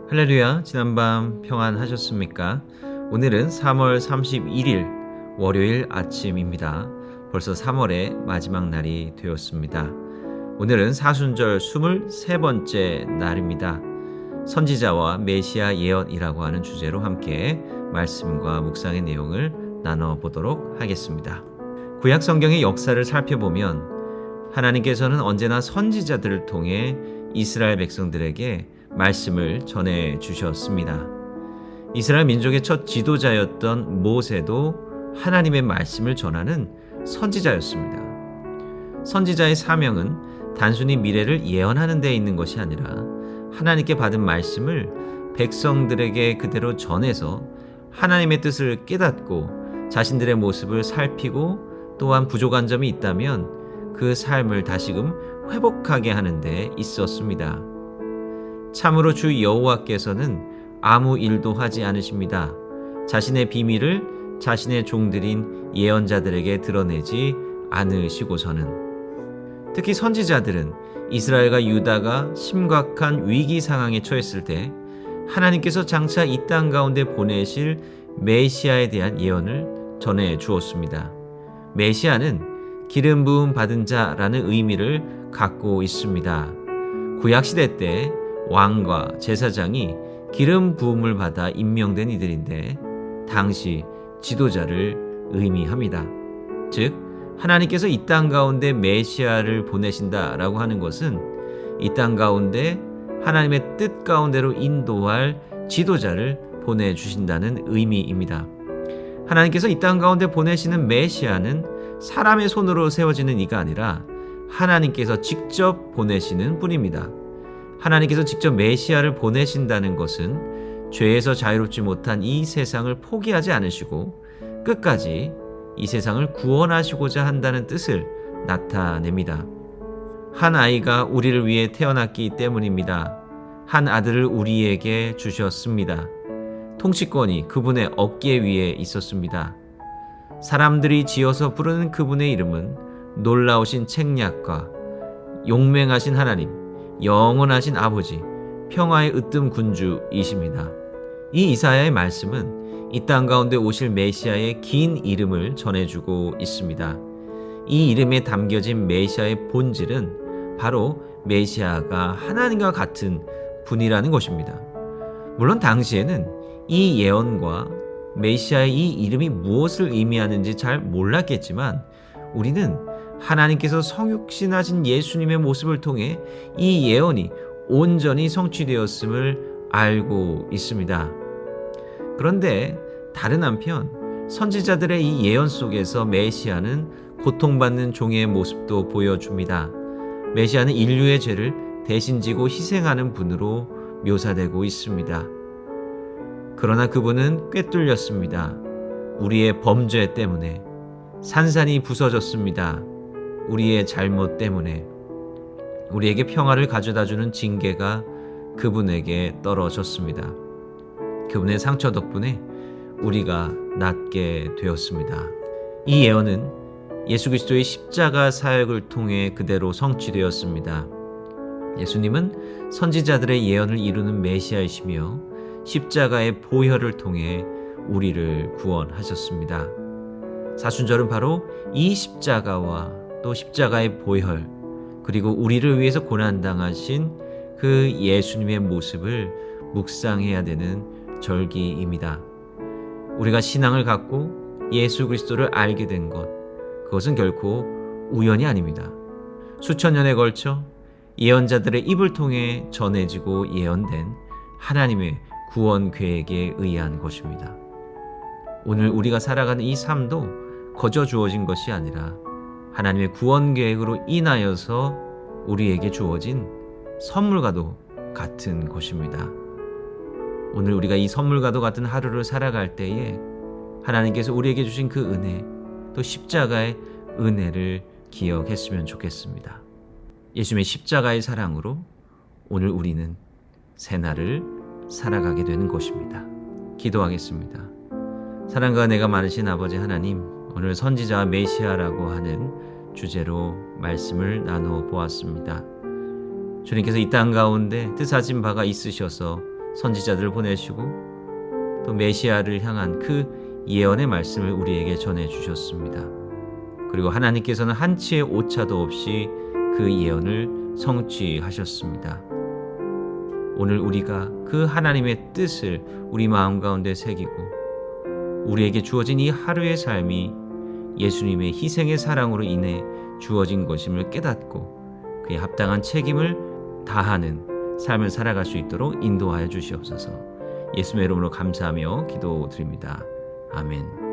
할렐루야, 지난밤 평안하셨습니까? 오늘은 3월 31일 월요일 아침입니다. 벌써 3월의 마지막 날이 되었습니다. 오늘은 사순절 23번째 날입니다. 선지자와 메시아 예언이라고 하는 주제로 함께 말씀과 묵상의 내용을 나눠보도록 하겠습니다. 구약 성경의 역사를 살펴보면 하나님께서는 언제나 선지자들을 통해 이스라엘 백성들에게 말씀을 전해 주셨습니다. 이스라엘 민족의 첫 지도자였던 모세도 하나님의 말씀을 전하는 선지자였습니다. 선지자의 사명은 단순히 미래를 예언하는 데 있는 것이 아니라 하나님께 받은 말씀을 백성들에게 그대로 전해서 하나님의 뜻을 깨닫고 자신들의 모습을 살피고 또한 부족한 점이 있다면 그 삶을 다시금 회복하게 하는 데 있었습니다. 참으로 주 여호와께서는 아무 일도 하지 않으십니다. 자신의 비밀을 자신의 종들인 예언자들에게 드러내지 않으시고서는. 특히 선지자들은 이스라엘과 유다가 심각한 위기 상황에 처했을 때 하나님께서 장차 이 땅 가운데 보내실 메시아에 대한 예언을 전해 주었습니다. 메시아는 기름 부음 받은 자라는 의미를 갖고 있습니다. 구약시대 때 왕과 제사장이 기름 부음을 받아 임명된 이들인데 당시 지도자를 의미합니다. 즉 하나님께서 이 땅 가운데 메시아를 보내신다라고 하는 것은 이 땅 가운데 하나님의 뜻 가운데로 인도할 지도자를 보내주신다는 의미입니다. 하나님께서 이 땅 가운데 보내시는 메시아는 사람의 손으로 세워지는 이가 아니라 하나님께서 직접 보내시는 분입니다. 하나님께서 직접 메시아를 보내신다는 것은 죄에서 자유롭지 못한 이 세상을 포기하지 않으시고 끝까지 이 세상을 구원하시고자 한다는 뜻을 나타냅니다. 한 아이가 우리를 위해 태어났기 때문입니다. 한 아들을 우리에게 주셨습니다. 통치권이 그분의 어깨 위에 있었습니다. 사람들이 지어서 부르는 그분의 이름은 놀라우신 책략과 용맹하신 하나님, 영원하신 아버지, 평화의 으뜸 군주이십니다. 이 이사야의 말씀은 이 땅 가운데 오실 메시아의 긴 이름을 전해주고 있습니다. 이 이름에 담겨진 메시아의 본질은 바로 메시아가 하나님과 같은 분이라는 것입니다. 물론 당시에는 이 예언과 메시아의 이 이름이 무엇을 의미하는지 잘 몰랐겠지만 우리는 하나님께서 성육신하신 예수님의 모습을 통해 이 예언이 온전히 성취되었음을 알고 있습니다. 그런데 다른 한편 선지자들의 이 예언 속에서 메시아는 고통받는 종의 모습도 보여줍니다. 메시아는 인류의 죄를 대신 지고 희생하는 분으로 묘사되고 있습니다. 그러나 그분은 꿰뚫렸습니다. 우리의 범죄 때문에 산산이 부서졌습니다. 우리의 잘못 때문에 우리에게 평화를 가져다주는 징계가 그분에게 떨어졌습니다. 그분의 상처 덕분에 우리가 낫게 되었습니다. 이 예언은 예수 그리스도의 십자가 사역을 통해 그대로 성취되었습니다. 예수님은 선지자들의 예언을 이루는 메시아이시며 십자가의 보혈을 통해 우리를 구원하셨습니다. 사순절은 바로 이 십자가와 또 십자가의 보혈 그리고 우리를 위해서 고난당하신 그 예수님의 모습을 묵상해야 되는 절기입니다. 우리가 신앙을 갖고 예수 그리스도를 알게 된 것, 그것은 결코 우연이 아닙니다. 수천 년에 걸쳐 예언자들의 입을 통해 전해지고 예언된 하나님의 구원 계획에 의한 것입니다. 오늘 우리가 살아가는 이 삶도 거저 주어진 것이 아니라 하나님의 구원 계획으로 인하여서 우리에게 주어진 선물과도 같은 것입니다. 오늘 우리가 이 선물과도 같은 하루를 살아갈 때에 하나님께서 우리에게 주신 그 은혜, 또 십자가의 은혜를 기억했으면 좋겠습니다. 예수님의 십자가의 사랑으로 오늘 우리는 새날을 살아가게 되는 것입니다. 기도하겠습니다. 사랑과 은혜가 많으신 아버지 하나님, 오늘 선지자와 메시아라고 하는 주제로 말씀을 나누어 보았습니다. 주님께서 이 땅 가운데 뜻하신 바가 있으셔서 선지자들을 보내시고 또 메시아를 향한 그 예언의 말씀을 우리에게 전해 주셨습니다. 그리고 하나님께서는 한치의 오차도 없이 그 예언을 성취하셨습니다. 오늘 우리가 그 하나님의 뜻을 우리 마음 가운데 새기고 우리에게 주어진 이 하루의 삶이 예수님의 희생의 사랑으로 인해 주어진 것임을 깨닫고 그에 합당한 책임을 다하는 삶을 살아갈 수 있도록 인도하여 주시옵소서. 예수님의 이름으로 감사하며 기도드립니다. 아멘.